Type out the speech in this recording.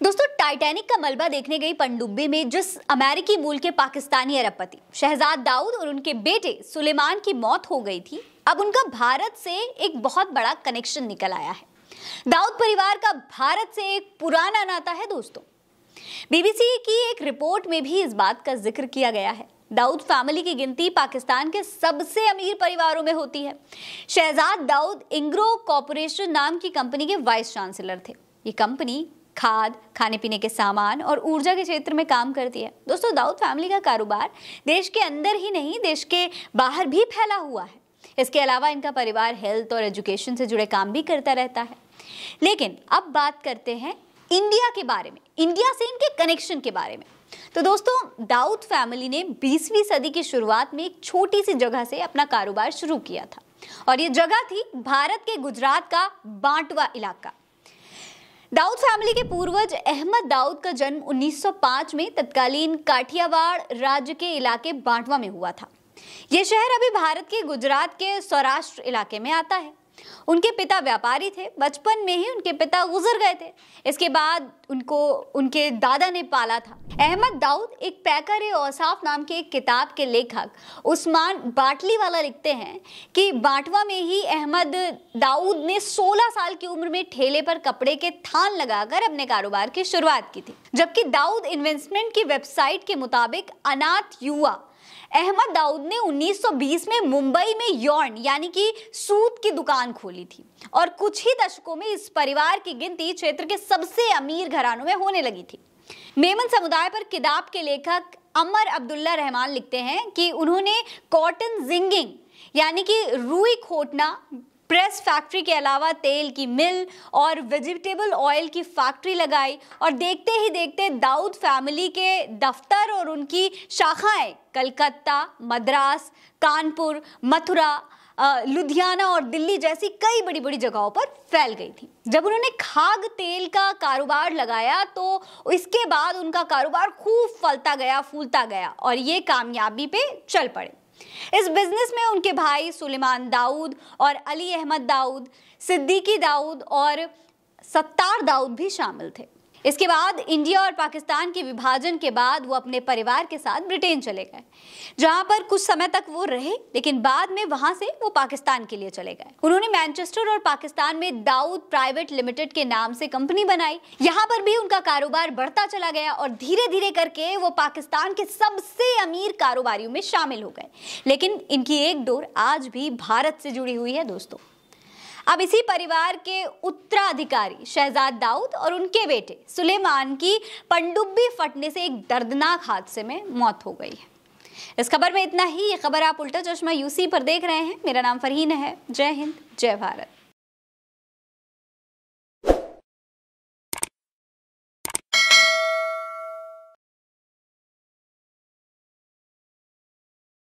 दोस्तों, टाइटैनिक का मलबा देखने गई पनडुब्बी में जिस अमेरिकी मूल के पाकिस्तानी अरबपति शहजाद दाऊद और उनके बेटे सुलेमान की मौत हो गई थी, अब उनका भारत से एक बहुत बड़ा कनेक्शन निकल आया है। दाऊद परिवार का भारत से एक पुराना नाता है। दोस्तों, बीबीसी की एक रिपोर्ट में भी इस बात का जिक्र किया गया है। दाऊद फैमिली की गिनती पाकिस्तान के सबसे अमीर परिवारों में होती है। शहजाद दाऊद इंग्रो कॉर्पोरेशन नाम की कंपनी के वाइस चांसलर थे। ये कंपनी खाद, खाने पीने के सामान और ऊर्जा के क्षेत्र में काम करती है। दोस्तों, दाऊद फैमिली का कारोबार देश के अंदर ही नहीं, देश के बाहर भी फैला हुआ है। इसके अलावा इनका परिवार हेल्थ और एजुकेशन से जुड़े काम भी करता रहता है। लेकिन अब बात करते हैं इंडिया के बारे में, इंडिया से इनके कनेक्शन के बारे में। तो दोस्तों, दाऊद फैमिली ने 20वीं सदी की शुरुआत में एक छोटी सी जगह से अपना कारोबार शुरू किया था और ये जगह थी भारत के गुजरात का बांटवा इलाका। दाऊद फैमिली के पूर्वज अहमद दाऊद का जन्म 1905 में तत्कालीन काठियावाड़ राज्य के इलाके बांटवा में हुआ था। यह शहर अभी भारत के गुजरात के सौराष्ट्र इलाके में आता है। उनके पिता व्यापारी थे। बचपन में ही उनके पिता गुजर गए थे। इसके बाद उनको उनके दादा ने पाला था। अहमद दाऊद एक पैकर औसाफ नाम के एक किताब के लेखक उस्मान बाटलीवाला लिखते हैं कि बांटवा में ही अहमद दाऊद ने 16 साल की उम्र में ठेले पर कपड़े के थान लगाकर अपने कारोबार की शुरुआत की थी। जबकि दाऊद इन्वेस्टमेंट की वेबसाइट के मुताबिक अनाथ युवा अहमद दाऊद ने 1920 में मुंबई में यौन यानी कि सूत की दुकान खोली थी और कुछ ही दशकों में इस परिवार की गिनती क्षेत्र के सबसे अमीर घरानों में होने लगी थी। मेमन समुदाय पर किताब के लेखक अमर अब्दुल्ला रहमान लिखते हैं कि उन्होंने कॉटन जिंगिंग यानी कि रुई खोटना प्रेस फैक्ट्री के अलावा तेल की मिल और वेजिटेबल ऑयल की फैक्ट्री लगाई और देखते ही देखते दाऊद फैमिली के दफ्तर और उनकी शाखाएं कलकत्ता, मद्रास, कानपुर, मथुरा, लुधियाना और दिल्ली जैसी कई बड़ी बड़ी जगहों पर फैल गई थी। जब उन्होंने खाद्य तेल का कारोबार लगाया तो इसके बाद उनका कारोबार खूब फलता गया, फूलता गया और ये कामयाबी पे चल पड़े। इस बिजनेस में उनके भाई सुलेमान दाऊद और अली अहमद दाऊद, सिद्दीकी दाऊद और सत्तार दाऊद भी शामिल थे। इसके बाद इंडिया और पाकिस्तान के विभाजन के बाद वो अपने परिवार के साथ ब्रिटेन चले गए, जहां पर कुछ समय तक वो रहे, लेकिन बाद में वहां से वो पाकिस्तान के लिए चले गए। उन्होंने मैनचेस्टर और पाकिस्तान में दाऊद प्राइवेट लिमिटेड के नाम से कंपनी बनाई। यहाँ पर भी उनका कारोबार बढ़ता चला गया और धीरे धीरे करके वो पाकिस्तान के सबसे अमीर कारोबारियों में शामिल हो गए। लेकिन इनकी एक डोर आज भी भारत से जुड़ी हुई है। दोस्तों, अब इसी परिवार के उत्तराधिकारी शहजाद दाऊद और उनके बेटे सुलेमान की पनडुब्बी फटने से एक दर्दनाक हादसे में मौत हो गई है। इस खबर में इतना ही। ये खबर आप उल्टा चश्मा यूसी पर देख रहे हैं। मेरा नाम फरहीन है। जय हिंद, जय भारत।